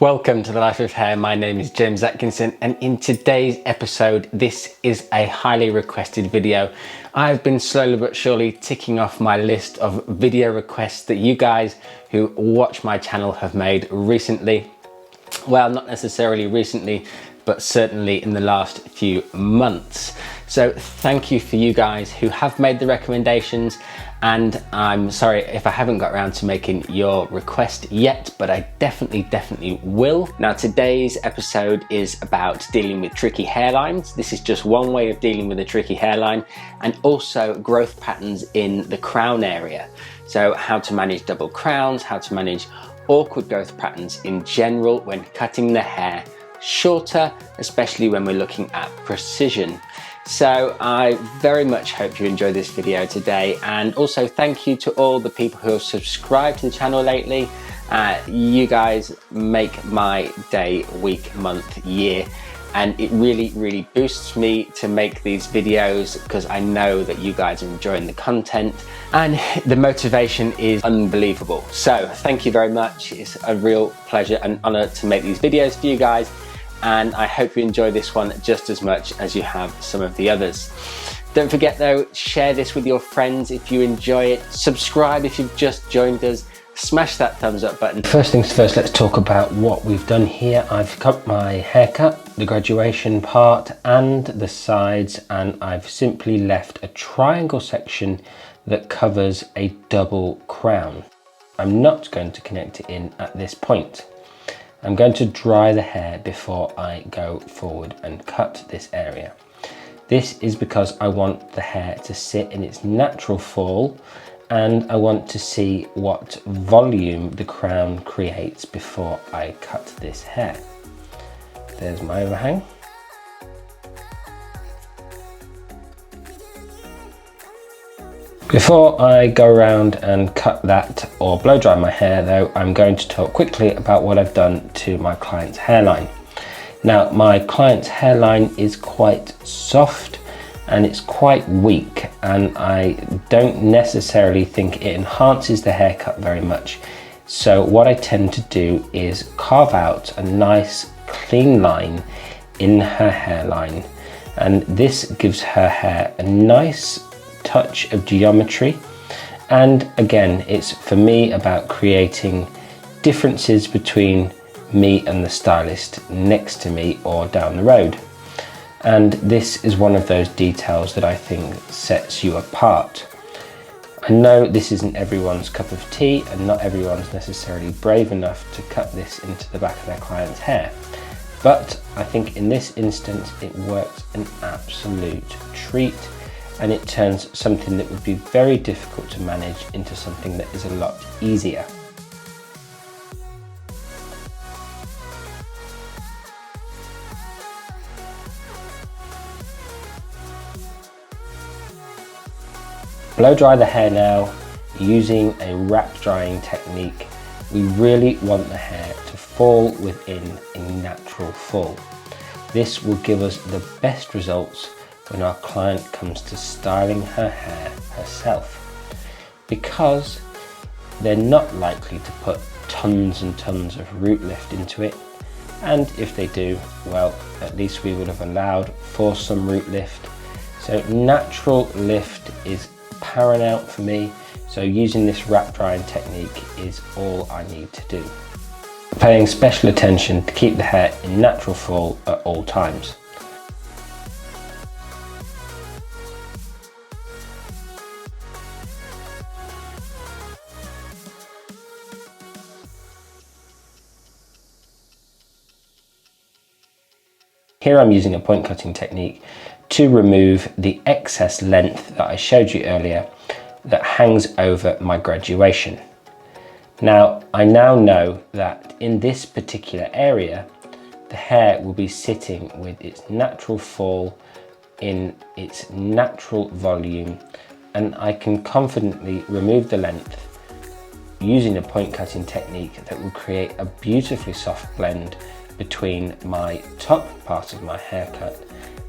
Welcome to The Life of Hair. My name is James Atkinson, and in today's episode, this is a highly requested video. I've been slowly but surely ticking off my list of video requests that you guys who watch my channel have made recently. Well, not necessarily recently, but certainly in the last few months. So thank you for you guys who have made the recommendations, and I'm sorry if I haven't got around to making your request yet, but I definitely will. Now, today's episode is about dealing with tricky hairlines. This is just one way of dealing with a tricky hairline, and also growth patterns in the crown area. So how to manage double crowns, how to manage awkward growth patterns in general when cutting the hair shorter, especially when we're looking at precision. So I very much hope you enjoy this video today, and also thank you to all the people who have subscribed to the channel lately. You guys make my day, week, month, year, and it really boosts me to make these videos because I know that you guys are enjoying the content and the motivation is unbelievable. So thank you very much. It's a real pleasure and honor to make these videos for you guys, and I hope you enjoy this one just as much as you have some of the others. Don't forget though, share this with your friends if you enjoy it. Subscribe if you've just joined us. Smash that thumbs up button. First things first, let's talk about what we've done here. I've cut my haircut, the graduation part and the sides, and I've simply left a triangle section that covers a double crown. I'm not going to connect it in at this point. I'm going to dry the hair before I go forward and cut this area. This is because I want the hair to sit in its natural fall, and I want to see what volume the crown creates before I cut this hair. There's my overhang. Before I go around and cut that or blow dry my hair though, I'm going to talk quickly about what I've done to my client's hairline. Now, my client's hairline is quite soft and it's quite weak, and I don't necessarily think it enhances the haircut very much. So what I tend to do is carve out a nice clean line in her hairline, and this gives her hair a nice touch of geometry. And again, it's for me about creating differences between me and the stylist next to me or down the road. And this is one of those details that I think sets you apart. I know this isn't everyone's cup of tea, and not everyone's necessarily brave enough to cut this into the back of their client's hair, but I think in this instance it works an absolute treat, and it turns something that would be very difficult to manage into something that is a lot easier. Blow dry the hair now using a wrap drying technique. We really want the hair to fall within a natural fall. This will give us the best results when our client comes to styling her hair herself, because they're not likely to put tons and tons of root lift into it, and if they do, well, at least we would have allowed for some root lift. So natural lift is paramount for me, so using this wrap drying technique is all I need to do. Paying special attention to keep the hair in natural fall at all times. Here I'm using a point cutting technique to remove the excess length that I showed you earlier that hangs over my graduation. Now, I now know that in this particular area, the hair will be sitting with its natural fall in its natural volume, and I can confidently remove the length using a point cutting technique that will create a beautifully soft blend between my top part of my haircut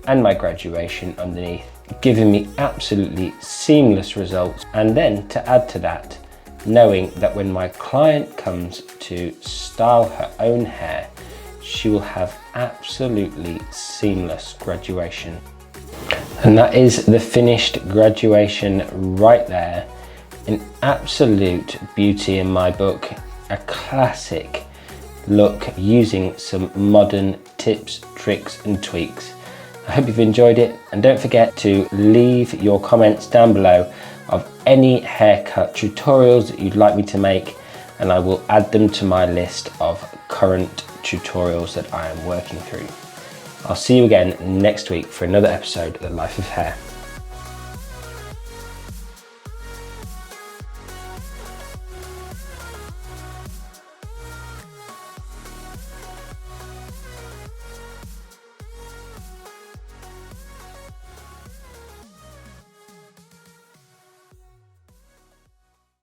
and my graduation underneath, giving me absolutely seamless results. And then to add to that, knowing that when my client comes to style her own hair, she will have absolutely seamless graduation. And that is the finished graduation right there. An absolute beauty in my book, a classic look using some modern tips, tricks and tweaks. I hope you've enjoyed it, and don't forget to leave your comments down below of any haircut tutorials that you'd like me to make, and I will add them to my list of current tutorials that I am working through. I'll see you again next week for another episode of The Life of Hair.